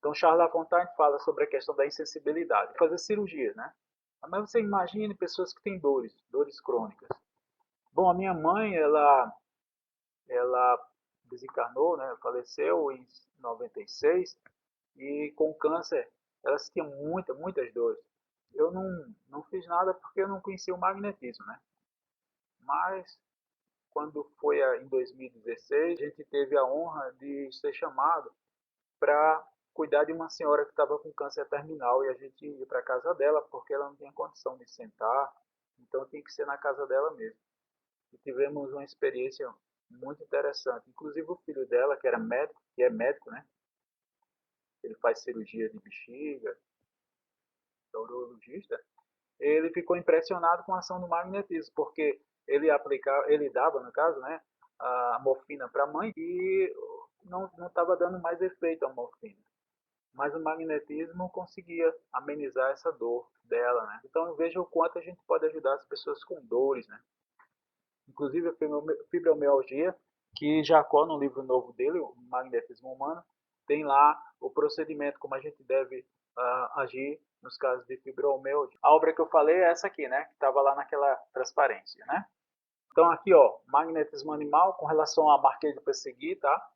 Então, Charles Lafontaine fala sobre a questão da insensibilidade, fazer cirurgia, né? Mas você imagine pessoas que têm dores crônicas. Bom, a minha mãe, ela desencarnou, né? Faleceu em 96 e com câncer ela tinha muitas dores. Eu não fiz nada porque eu não conhecia o magnetismo, né? Mas quando foi em 2016, a gente teve a honra de ser chamado para cuidar de uma senhora que estava com câncer terminal e a gente ia para a casa dela porque ela não tinha condição de sentar, então tinha que ser na casa dela mesmo. E tivemos uma experiência muito interessante. Inclusive o filho dela, que era médico, que é médico, né? Ele faz cirurgia de bexiga, é urologista. Ele ficou impressionado com a ação do magnetismo, porque ele dava, no caso, né, a morfina para a mãe e não estava dando mais efeito a morfina. Mas o magnetismo conseguia amenizar essa dor dela, né? Então eu vejo o quanto a gente pode ajudar as pessoas com dores, né? Inclusive a fibromialgia, que Jacó, no livro novo dele, o Magnetismo Humano, tem lá o procedimento, como a gente deve agir nos casos de fibromialgia. A obra que eu falei é essa aqui, né? Que estava lá naquela transparência, né? Então aqui, ó, magnetismo animal com relação a Marquês de Perseguir, tá?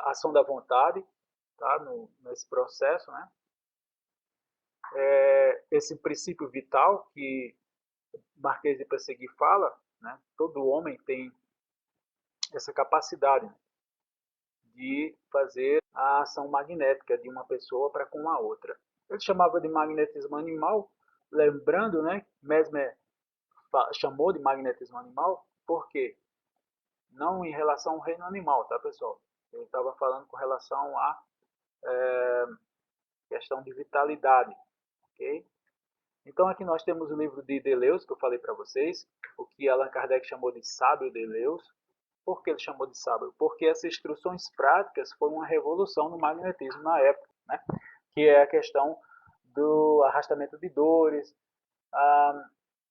Ação da vontade, tá? Nesse processo, né? Esse princípio vital que Marquês de Perseguir fala, né? Todo homem tem essa capacidade, né, de fazer a ação magnética de uma pessoa para com a outra. Ele chamava de magnetismo animal, lembrando, né, Mesmer chamou de magnetismo animal, por quê? Não em relação ao reino animal, tá, pessoal? Ele estava falando com relação à questão de vitalidade, ok? Então aqui nós temos o livro de Deleuze, que eu falei para vocês, o que Allan Kardec chamou de sábio Deleuze. Por que ele chamou de sábio? Porque essas instruções práticas foram uma revolução no magnetismo na época, né? Que é a questão do arrastamento de dores,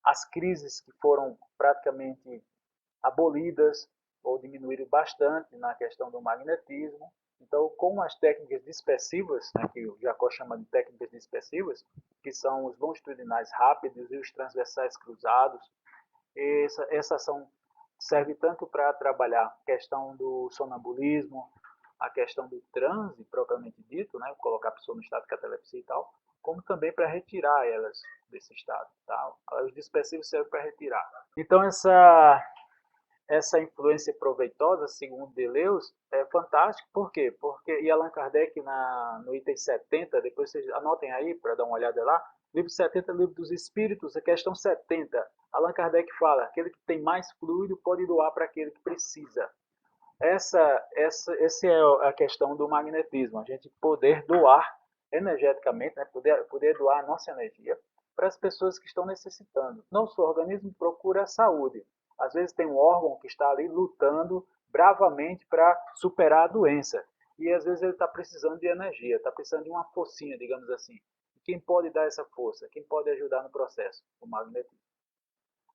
as crises que foram praticamente abolidas ou diminuíram bastante na questão do magnetismo. Então, com as técnicas dispersivas, né, que o Jacó chama de técnicas dispersivas, que são os longitudinais rápidos e os transversais cruzados, essa ação serve tanto para trabalhar a questão do sonambulismo, a questão do transe propriamente dito, né, colocar a pessoa no estado de catalepsia e tal, como também para retirar elas desse estado. Tá? Os dispersivos servem para retirar. Então essa influência proveitosa, segundo Deleuze, é fantástico. Por quê? Porque, e Allan Kardec, no item 70, depois vocês anotem aí para dar uma olhada lá, livro 70, livro dos Espíritos, a questão 70, Allan Kardec fala, aquele que tem mais fluido pode doar para aquele que precisa. Essa é a questão do magnetismo, a gente poder doar energeticamente, né, poder doar a nossa energia para as pessoas que estão necessitando. Nosso organismo procura a saúde. Às vezes tem um órgão que está ali lutando bravamente para superar a doença. E às vezes ele está precisando de energia, está precisando de uma forcinha, digamos assim. E quem pode dar essa força? Quem pode ajudar no processo? O magnetismo.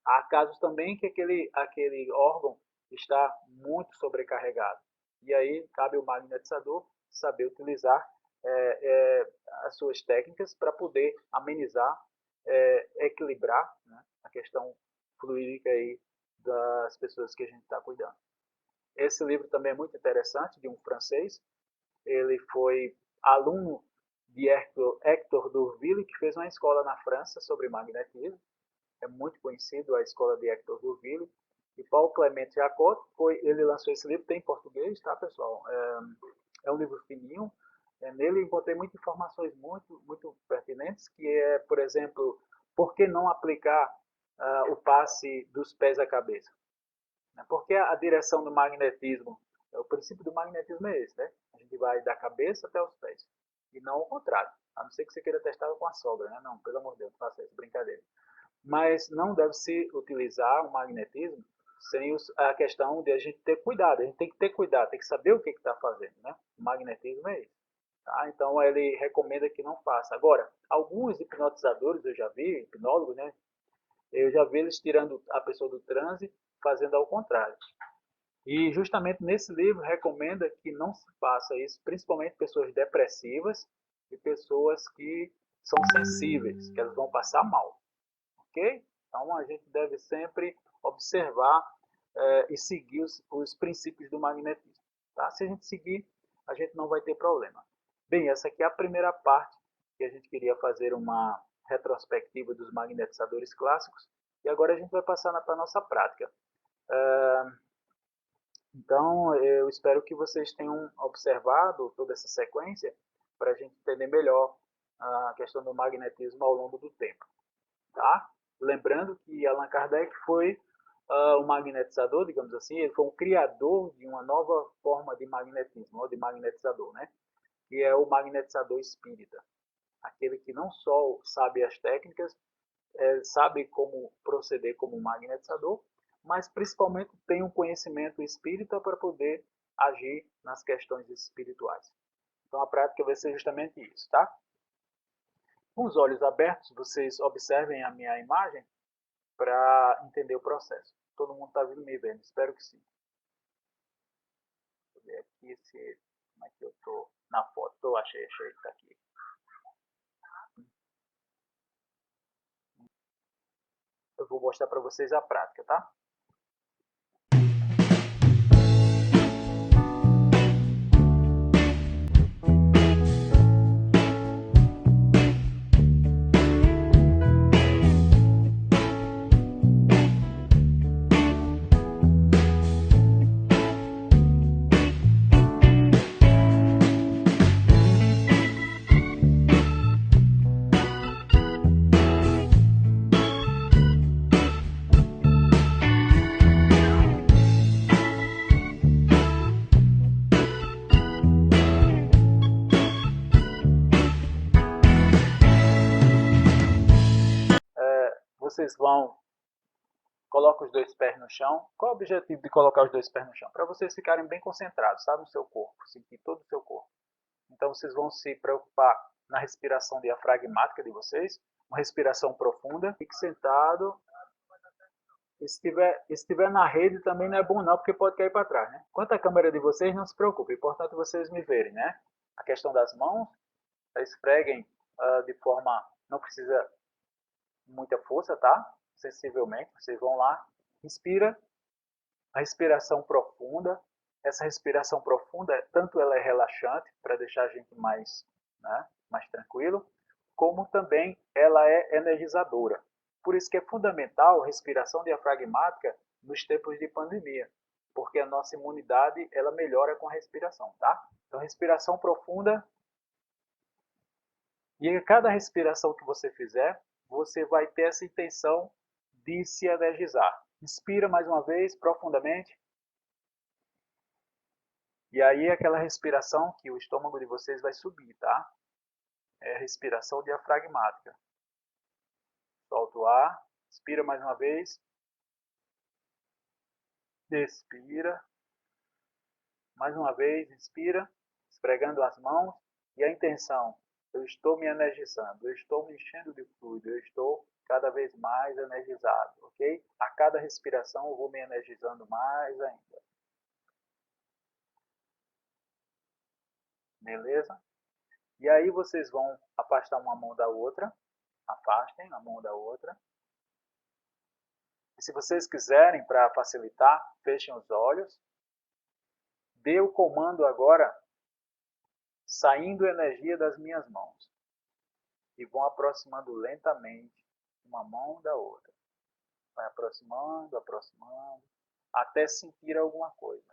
Há casos também que aquele órgão está muito sobrecarregado. E aí cabe ao magnetizador saber utilizar as suas técnicas para poder amenizar, equilibrar, né, a questão fluídica aí das pessoas que a gente está cuidando. Esse livro também é muito interessante, de um francês. Ele foi aluno de Hector Durville, que fez uma escola na França sobre magnetismo. É muito conhecido a escola de Hector Durville. E Paulo Clemente Jacot, ele lançou esse livro, tem em português, tá, pessoal? É um livro fininho. Nele encontrei muitas informações muito pertinentes, que é, por exemplo, por que não aplicar o passe dos pés à cabeça? Porque a direção do magnetismo, o princípio do magnetismo é esse, né? A gente vai da cabeça até os pés. E não ao contrário. A não ser que você queira testar com a sogra, né? Não, pelo amor de Deus, não faça isso, brincadeira. Mas não deve se utilizar o magnetismo sem a questão de a gente ter cuidado. A gente tem que ter cuidado, tem que saber o que está fazendo, né? O magnetismo é isso. Tá? Então ele recomenda que não faça. Agora, alguns hipnotizadores eu já vi, hipnólogos, né? Eu já vi eles tirando a pessoa do transe, fazendo ao contrário. E justamente nesse livro recomenda que não se faça isso, principalmente pessoas depressivas e pessoas que são sensíveis, que elas vão passar mal, ok? Então a gente deve sempre observar e seguir os princípios do magnetismo. Tá? Se a gente seguir, a gente não vai ter problema. Bem, essa aqui é a primeira parte que a gente queria fazer uma retrospectiva dos magnetizadores clássicos. E agora a gente vai passar para a nossa prática. Então, eu espero que vocês tenham observado toda essa sequência para a gente entender melhor a questão do magnetismo ao longo do tempo. Tá? Lembrando que Allan Kardec foi um magnetizador, digamos assim, ele foi um criador de uma nova forma de magnetismo, ou de magnetizador, né? Que é o magnetizador espírita. Aquele que não só sabe as técnicas, sabe como proceder como magnetizador, mas principalmente tem um conhecimento espírita para poder agir nas questões espirituais. Então a prática vai ser justamente isso, tá? Com os olhos abertos, vocês observem a minha imagem para entender o processo. Todo mundo está me vendo? Espero que sim. Vou ver aqui como é que eu estou na foto. Achei que está aqui. Eu vou mostrar para vocês a prática, tá? Vocês vão coloca os dois pés no chão. Qual é o objetivo de colocar os dois pés no chão? Para vocês ficarem bem concentrados, sabe, no seu corpo, sentir todo o seu corpo. Então vocês vão se preocupar na respiração diafragmática de vocês, uma respiração profunda. Fique sentado. E se estiver na rede também não é bom não, porque pode cair para trás, né? Quanto à câmera de vocês, não se preocupe, é importante vocês me verem, né? A questão das mãos, esfreguem de forma, não precisa muita força, tá? Sensivelmente, vocês vão lá, inspira, a respiração profunda. Essa respiração profunda, tanto ela é relaxante, para deixar a gente mais, né, mais tranquilo, como também ela é energizadora. Por isso que é fundamental a respiração diafragmática nos tempos de pandemia, porque a nossa imunidade ela melhora com a respiração, tá? Então, respiração profunda. E a cada respiração que você fizer, você vai ter essa intenção de se energizar. Inspira mais uma vez profundamente. E aí é aquela respiração que o estômago de vocês vai subir, tá? É a respiração diafragmática. Solta o ar, inspira mais uma vez. Expira. Mais uma vez, inspira, esfregando as mãos. E a intenção, eu estou me energizando, eu estou me enchendo de fluido, eu estou cada vez mais energizado, ok? A cada respiração eu vou me energizando mais ainda. Beleza? E aí vocês vão afastar uma mão da outra. Afastem a mão da outra. E se vocês quiserem, para facilitar, fechem os olhos. Dê o comando agora, saindo energia das minhas mãos. E vão aproximando lentamente uma mão da outra. Vai aproximando, aproximando, até sentir alguma coisa.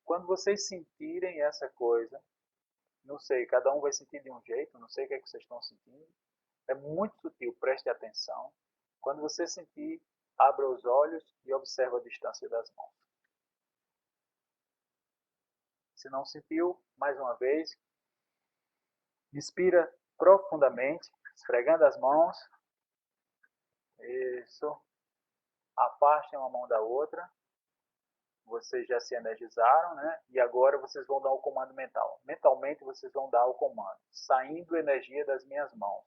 Quando vocês sentirem essa coisa, não sei, cada um vai sentir de um jeito, não sei o que é que vocês estão sentindo. É muito sutil, preste atenção. Quando você sentir, abra os olhos e observe a distância das mãos. Se não sentiu, mais uma vez, inspira profundamente, esfregando as mãos. Isso. Afastem uma mão da outra. Vocês já se energizaram, né? E agora vocês vão dar o comando mental. Mentalmente vocês vão dar o comando, saindo energia das minhas mãos.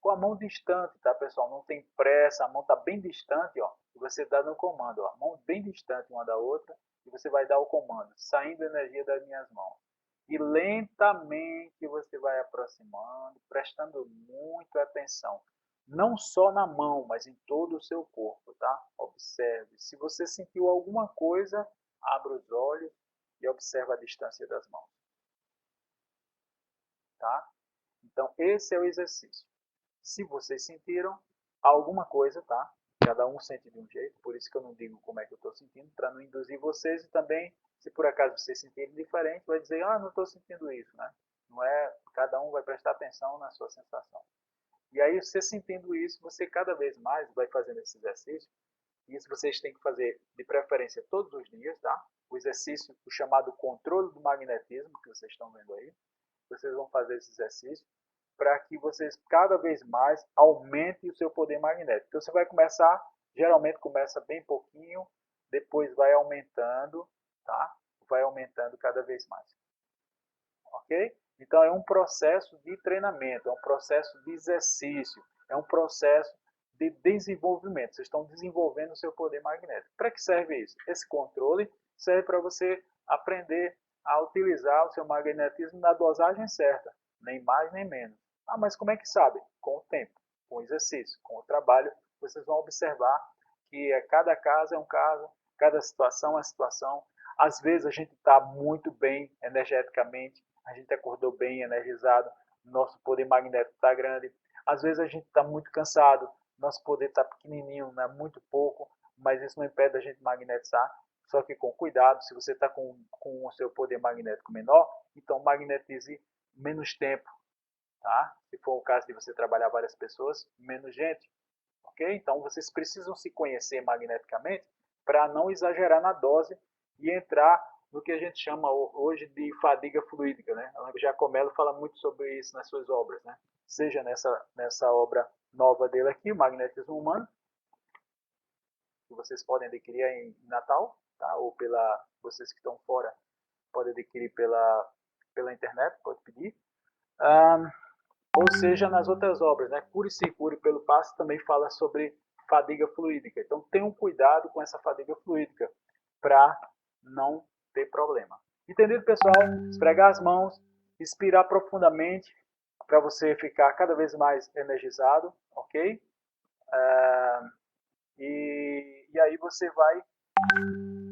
Com a mão distante, tá, pessoal? Não tem pressa, a mão está bem distante, ó. E você dá no comando, ó, mão bem distante uma da outra, e e você vai dar o comando, saindo energia das minhas mãos. E lentamente você vai aproximando, prestando muita atenção. Não só na mão, mas em todo o seu corpo, tá? Observe. Se você sentiu alguma coisa, abra os olhos e observe a distância das mãos. Tá? Então, esse é o exercício. Se vocês sentiram alguma coisa, tá? Cada um sente de um jeito, por isso que eu não digo como é que eu estou sentindo, para não induzir vocês e também, se por acaso vocês sentirem diferente, vai dizer, não estou sentindo isso, né? Não é, cada um vai prestar atenção na sua sensação. E aí, você sentindo isso, você cada vez mais vai fazendo esse exercício. Isso vocês têm que fazer de preferência todos os dias, tá? O exercício, o chamado controle do magnetismo, que vocês estão vendo aí. Vocês vão fazer esse exercício para que vocês cada vez mais aumentem o seu poder magnético. Então você vai começar, geralmente começa bem pouquinho, depois vai aumentando, tá? Vai aumentando cada vez mais. Ok? Então é um processo de treinamento, é um processo de exercício, é um processo de desenvolvimento. Vocês estão desenvolvendo o seu poder magnético. Para que serve isso? Esse controle serve para você aprender a utilizar o seu magnetismo na dosagem certa, nem mais nem menos. Mas como é que sabe? Com o tempo, com o exercício, com o trabalho, vocês vão observar que cada caso é um caso, cada situação é uma situação. Às vezes a gente está muito bem energeticamente, a gente acordou bem, energizado, nosso poder magnético está grande. Às vezes a gente está muito cansado, nosso poder está pequenininho, né? Muito pouco, mas isso não impede a gente magnetizar. Só que com cuidado, se você está com o seu poder magnético menor, então magnetize menos tempo. Tá? Se for o caso de você trabalhar várias pessoas, menos gente. Okay? Então vocês precisam se conhecer magneticamente para não exagerar na dose e entrar no que a gente chama hoje de fadiga fluídica. Né? O Giacomello fala muito sobre isso nas suas obras. Né? Seja nessa obra nova dele aqui, o Magnetismo Humano, que vocês podem adquirir em Natal, tá? Ou vocês que estão fora podem adquirir pela internet, pode pedir. Ou seja, nas outras obras, né? Cure-se e Cure pelo Passe também fala sobre fadiga fluídica. Então tenham cuidado com essa fadiga fluídica para não ter problema. Entendido, pessoal? Esfregar as mãos, expirar profundamente para você ficar cada vez mais energizado, ok? E aí você vai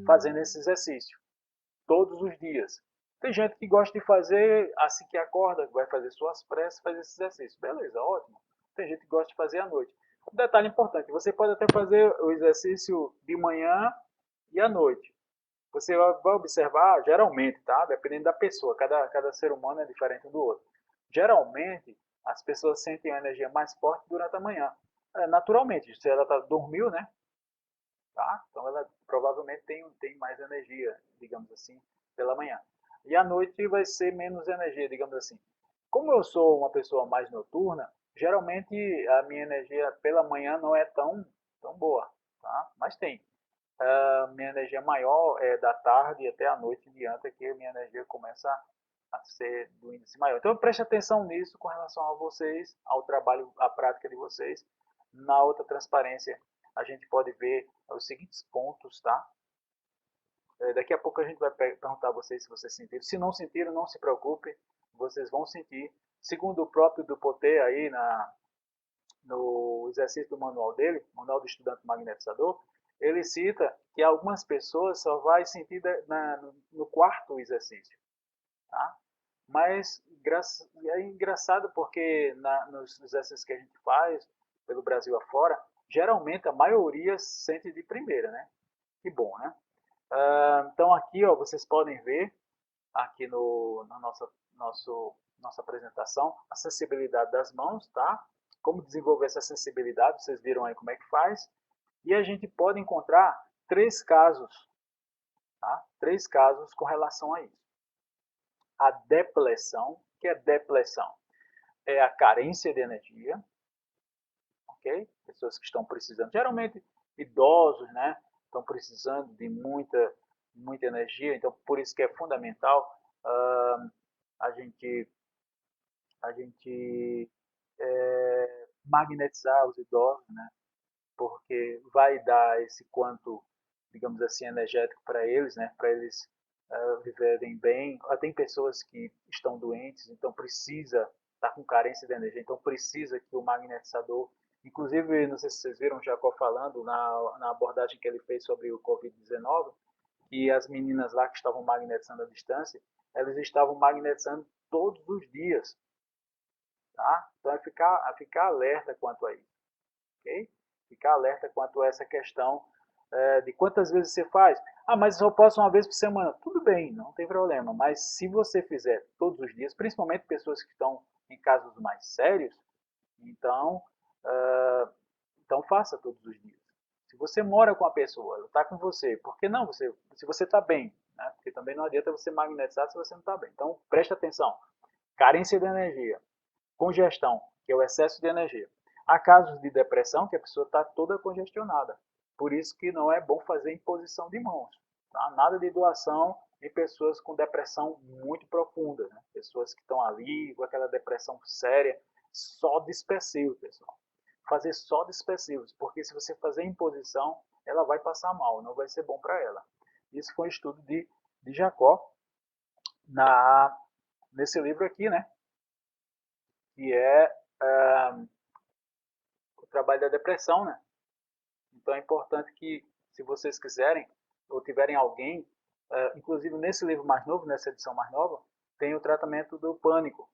fazendo esse exercício todos os dias. Tem gente que gosta de fazer assim que acorda, vai fazer suas preces, fazer esse exercício. Beleza, ótimo. Tem gente que gosta de fazer à noite. Um detalhe importante, você pode até fazer o exercício de manhã e à noite. Você vai observar, geralmente, tá? Dependendo da pessoa, cada ser humano é diferente um do outro. Geralmente, as pessoas sentem a energia mais forte durante a manhã. Naturalmente, se ela dormiu, né? Tá? Então ela provavelmente tem mais energia, digamos assim, pela manhã. E à noite vai ser menos energia, digamos assim. Como eu sou uma pessoa mais noturna, geralmente a minha energia pela manhã não é tão boa, tá? Mas tem. Minha energia maior é da tarde até a noite em diante, que a minha energia começa a ser do índice maior. Então preste atenção nisso com relação a vocês, ao trabalho, à prática de vocês. Na outra transparência a gente pode ver os seguintes pontos, tá? Daqui a pouco a gente vai perguntar a vocês se vocês sentiram. Se não sentiram, não se preocupe, vocês vão sentir. Segundo o próprio Dupotet aí no exercício do manual dele, Manual do Estudante Magnetizador, ele cita que algumas pessoas só vai sentir no quarto exercício. Tá? Mas é engraçado porque nos exercícios que a gente faz pelo Brasil afora, geralmente a maioria sente de primeira, né? Que bom, né? Então aqui, ó, vocês podem ver aqui na nossa apresentação a sensibilidade das mãos, tá? Como desenvolver essa sensibilidade, vocês viram aí como é que faz. E a gente pode encontrar 3 casos, tá? 3 casos com relação a isso. A depleção, o que é depleção? É a carência de energia, ok? Pessoas que estão precisando, geralmente idosos, né? Estão precisando de muita energia, então por isso que é fundamental a gente magnetizar os idosos, né? Porque vai dar esse quanto digamos assim, energético para eles, né? Para eles viverem bem. Tem pessoas que estão doentes, então precisa estar com carência de energia, então precisa que o magnetizador, inclusive, não sei se vocês viram o Jacó falando na abordagem que ele fez sobre o Covid-19, que as meninas lá que estavam magnetizando à distância, elas estavam magnetizando todos os dias, tá? Então ficar alerta quanto a isso, ok? Ficar alerta quanto a essa questão de quantas vezes você faz. Ah, mas eu só posso uma vez por semana. Tudo bem, não tem problema. Mas se você fizer todos os dias, principalmente pessoas que estão em casos mais sérios, então, uh, então faça todos os dias. Se você mora com a pessoa, ela está com você, por que não você, se você está bem? Né? Porque também não adianta você magnetizar se você não está bem. Então, preste atenção. Carência de energia, congestão, que é o excesso de energia. Há casos de depressão que a pessoa está toda congestionada. Por isso que não é bom fazer imposição de mãos. Tá? Nada de doação em pessoas com depressão muito profunda. Né? Pessoas que estão ali com aquela depressão séria. Só dispersivo, pessoal. Fazer só dispersivos, porque se você fazer imposição, ela vai passar mal, não vai ser bom para ela. Isso foi um estudo de Jacó nesse livro aqui, né? Que é o trabalho da depressão, né? Então é importante que, se vocês quiserem, ou tiverem alguém, inclusive nesse livro mais novo, nessa edição mais nova, tem o tratamento do pânico,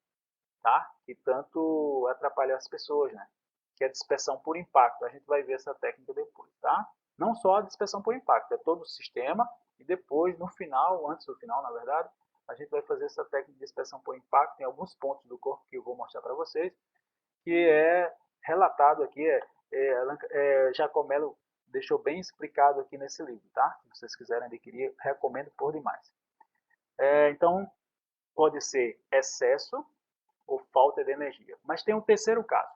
tá? Que tanto atrapalha as pessoas, né? Que é a dispersão por impacto. A gente vai ver essa técnica depois, tá? Não só a dispersão por impacto, é todo o sistema, e depois, no final, antes do final, na verdade, a gente vai fazer essa técnica de dispersão por impacto em alguns pontos do corpo que eu vou mostrar para vocês, que é relatado aqui, Jacomelo deixou bem explicado aqui nesse livro, tá? Se vocês quiserem adquirir, recomendo por demais. Então, pode ser excesso ou falta de energia. Mas tem um terceiro caso.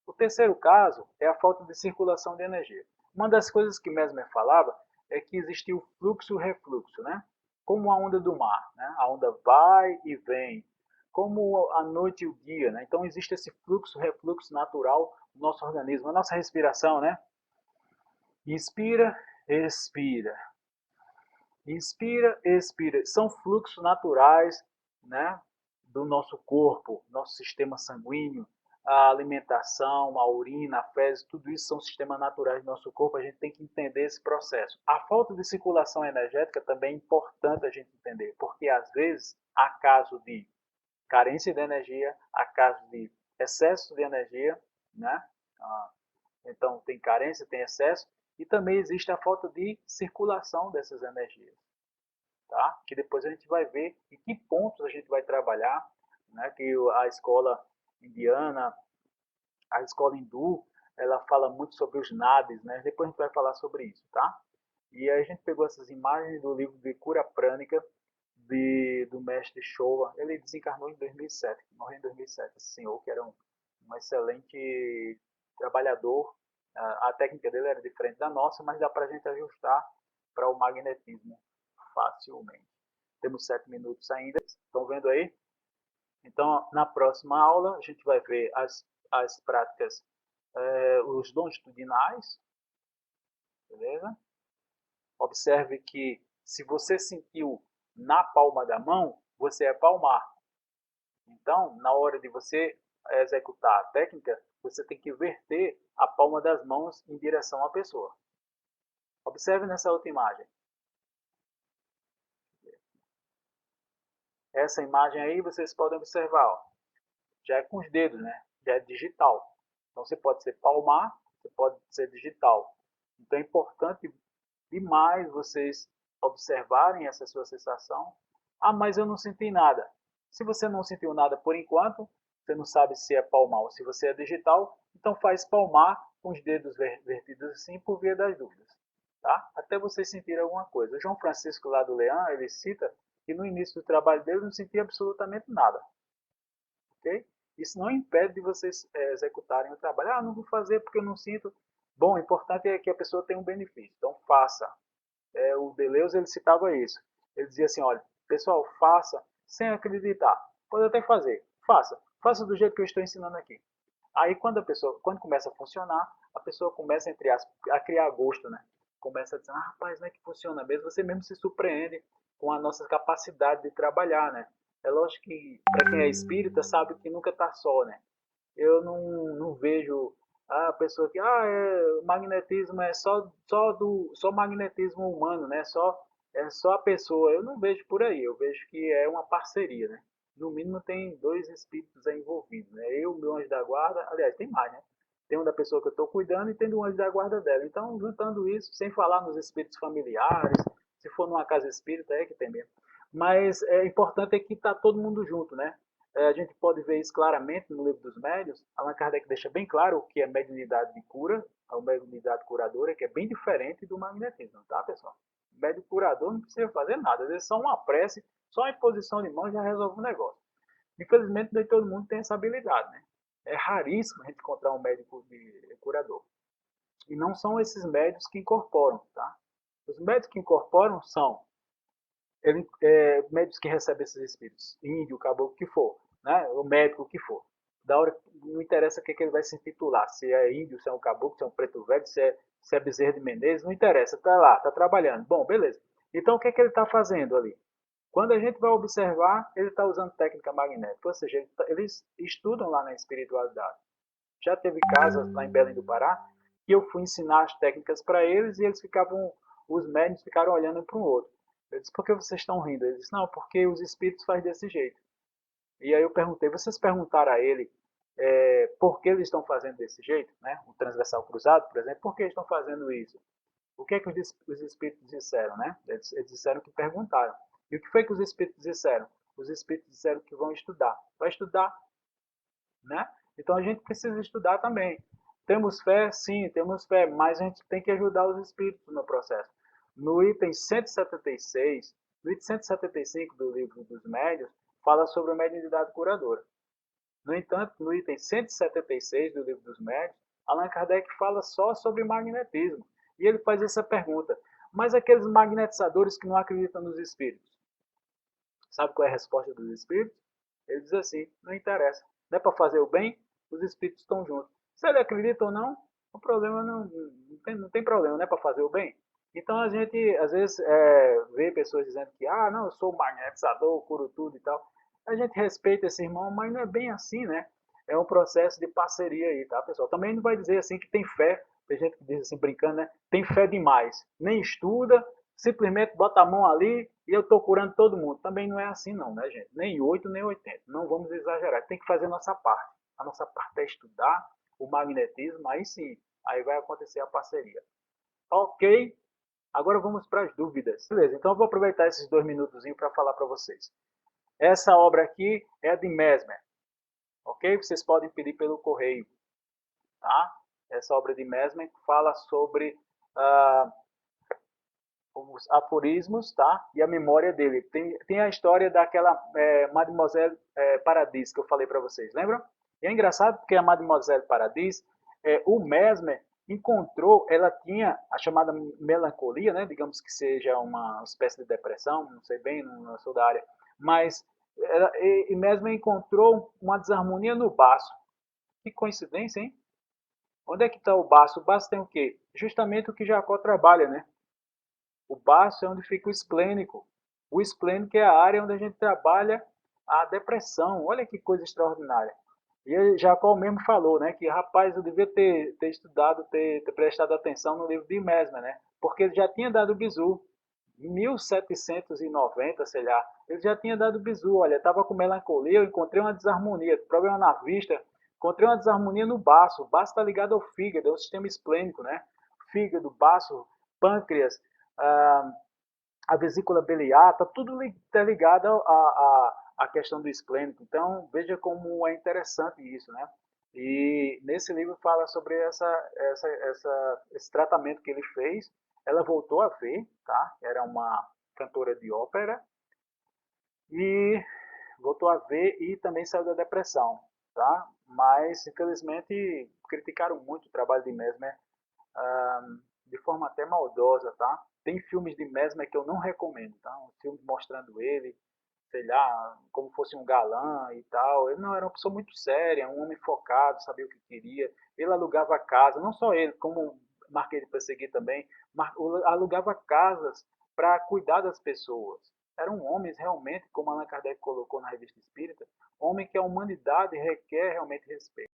O terceiro caso é a falta de circulação de energia. Uma das coisas que Mesmer falava é que existia o fluxo e o refluxo, né? Como a onda do mar, né? A onda vai e vem, como a noite e o dia, né? Então existe esse fluxo, refluxo natural no nosso organismo, a nossa respiração, né? Inspira, expira. Inspira, expira. São fluxos naturais, né, do nosso corpo, nosso sistema sanguíneo, a alimentação, a urina, a fezes, tudo isso são sistemas naturais do nosso corpo, a gente tem que entender esse processo. A falta de circulação energética também é importante a gente entender, porque às vezes há caso de carência de energia, há caso de excesso de energia, né? Então tem carência, tem excesso, e também existe a falta de circulação dessas energias, tá? Que depois a gente vai ver em que pontos a gente vai trabalhar, né? Que a escola indiana, a escola hindu, ela fala muito sobre os nadis, né? Depois a gente vai falar sobre isso, tá? E aí a gente pegou essas imagens do livro de Cura Prânica do mestre Showa. Ele desencarnou em 2007, morreu em 2007, esse senhor que era um excelente trabalhador. A técnica dele era diferente da nossa, mas dá para a gente ajustar para o magnetismo facilmente. Temos 7 minutos ainda, estão vendo aí? Então, na próxima aula, a gente vai ver as práticas, os longitudinais, beleza? Observe que se você sentiu na palma da mão, você é palmar. Então, na hora de você executar a técnica, você tem que verter a palma das mãos em direção à pessoa. Observe nessa outra imagem. Essa imagem aí vocês podem observar, ó, já é com os dedos, né? Já é digital. Então você pode ser palmar, você pode ser digital. Então é importante demais vocês observarem essa sua sensação. Ah, mas eu não senti nada. Se você não sentiu nada por enquanto, você não sabe se é palmar ou se você é digital, então faz palmar com os dedos vertidos assim por via das dúvidas. Tá? Até vocês sentirem alguma coisa. O João Francisco lá do Leão, ele cita que no início do trabalho dele não sentia absolutamente nada. Ok? Isso não impede de vocês executarem o trabalho. Ah, não vou fazer porque eu não sinto. Bom, o importante é que a pessoa tenha um benefício. Então faça. O Deleuze ele citava isso. Ele dizia assim, olha, pessoal, faça sem acreditar. Pode até fazer, faça. Faça do jeito que eu estou ensinando aqui. Aí quando começa a funcionar, a pessoa começa, entre aspas, a criar gosto, né? começa a dizer, rapaz, não é que funciona mesmo, você mesmo se surpreende com a nossa capacidade de trabalhar, né? É lógico que para quem é espírita sabe que nunca está só, né? Eu não vejo a pessoa que o magnetismo é só magnetismo humano, né? Só a pessoa. Eu não vejo por aí. Eu vejo que é uma parceria, né? No mínimo tem dois espíritos aí envolvidos, né? Eu, meu anjo da guarda, aliás, tem mais, né? Tem um da pessoa que eu estou cuidando e tem do anjo da guarda dela. Então, juntando isso, sem falar nos espíritos familiares, se for numa casa espírita, é que tem mesmo. Mas é importante é que está todo mundo junto, né? A gente pode ver isso claramente no livro dos médiuns. Allan Kardec deixa bem claro o que é mediunidade de cura, a mediunidade curadora, que é bem diferente do magnetismo, tá, pessoal? O médium curador não precisa fazer nada, às vezes só uma prece, só a imposição de mão já resolve o negócio. Infelizmente, nem todo mundo tem essa habilidade, né? É raríssimo a gente encontrar um médico de curador. E não são esses médios que incorporam, tá? Os médios que incorporam são médicos que recebem esses espíritos, índio, caboclo, o que for, né? O médico, o que for. Da hora, não interessa o que ele vai se intitular, se é índio, se é um caboclo, se é um preto velho, se é Bezerra de Menezes, não interessa, tá lá, tá trabalhando. Bom, beleza. Então, o que ele está fazendo ali? Quando a gente vai observar, ele está usando técnica magnética, ou seja, eles estudam lá na espiritualidade. Já teve casas lá em Belém do Pará que eu fui ensinar as técnicas para eles e os médios ficaram olhando um para o outro. Eu disse, por que vocês estão rindo? Ele disse, não, porque os espíritos fazem desse jeito. E aí eu perguntei, vocês perguntaram a ele por que eles estão fazendo desse jeito? Né? O transversal cruzado, por exemplo, por que eles estão fazendo isso? O que é que os espíritos disseram? Né? Eles disseram que perguntaram. E o que foi que os espíritos disseram? Os espíritos disseram que vão estudar. Vai estudar, né? Então a gente precisa estudar também. Temos fé? Sim, temos fé, mas a gente tem que ajudar os espíritos no processo. No item 176, no item 175 do livro dos médios, fala sobre a mediunidade curadora. No entanto, no item 176 do livro dos médios, Allan Kardec fala só sobre magnetismo. E ele faz essa pergunta, mas aqueles magnetizadores que não acreditam nos espíritos, sabe qual é a resposta dos espíritos? Ele diz assim, não interessa. Não é para fazer o bem, os espíritos estão juntos. Se ele acredita ou não, o problema não tem problema, não é para fazer o bem. Então a gente às vezes vê pessoas dizendo que não, eu sou magnetizador, curo tudo e tal. A gente respeita esse irmão, mas não é bem assim, né? É um processo de parceria aí, tá, pessoal? Também não vai dizer assim que tem fé, tem gente que diz assim brincando, né? Tem fé demais. Nem estuda, simplesmente bota a mão ali e eu estou curando todo mundo. Também não é assim não, né, gente? Nem 8 nem 80. Não vamos exagerar. Tem que fazer a nossa parte. A nossa parte é estudar o magnetismo, aí sim, aí vai acontecer a parceria. Ok? Agora vamos para as dúvidas. Beleza, então eu vou aproveitar esses 2 minutos para falar para vocês. Essa obra aqui é de Mesmer, ok? Vocês podem pedir pelo correio, tá? Essa obra de Mesmer fala sobre os aforismos, tá? E a memória dele. Tem a história daquela Mademoiselle Paradis que eu falei para vocês, lembram? E é engraçado porque a Mademoiselle Paradis, o Mesmer encontrou, ela tinha a chamada melancolia, né? Digamos que seja uma espécie de depressão, não sei bem, não sou da área, mas e Mesmer encontrou uma desarmonia no baço. Que coincidência, hein? Onde é que está o baço? O baço tem o quê? Justamente o que Jacó trabalha, né? O baço é onde fica o esplênico. O esplênico é a área onde a gente trabalha a depressão. Olha que coisa extraordinária. E Jacó mesmo falou, né, que rapaz, eu devia ter estudado, ter prestado atenção no livro de Mesmer, né? Porque ele já tinha dado o bizu. Em 1790, sei lá, ele já tinha dado bizu. Olha, estava com melancolia, eu encontrei uma desarmonia, problema na vista, encontrei uma desarmonia no baço. O baço está ligado ao fígado, é o sistema esplênico, né? Fígado, baço, pâncreas, a, a vesícula biliar, está tudo ligado à questão do esplênico. Então, veja como é interessante isso, né? E nesse livro fala sobre esse tratamento que ele fez. Ela voltou a ver, tá? Era uma cantora de ópera e voltou a ver e também saiu da depressão, tá? Mas, infelizmente, criticaram muito o trabalho de Mesmer de forma até maldosa, tá? Tem filmes de Mesmer que eu não recomendo, tá? Um filme mostrando ele, sei lá, como fosse um galã e tal. Ele não era uma pessoa muito séria, um homem focado, sabia o que queria. Ele alugava casa, não só ele, como marquei de perseguir também, alugava casas para cuidar das pessoas. Eram homens realmente, como Allan Kardec colocou na Revista Espírita, homem que a humanidade requer realmente respeito.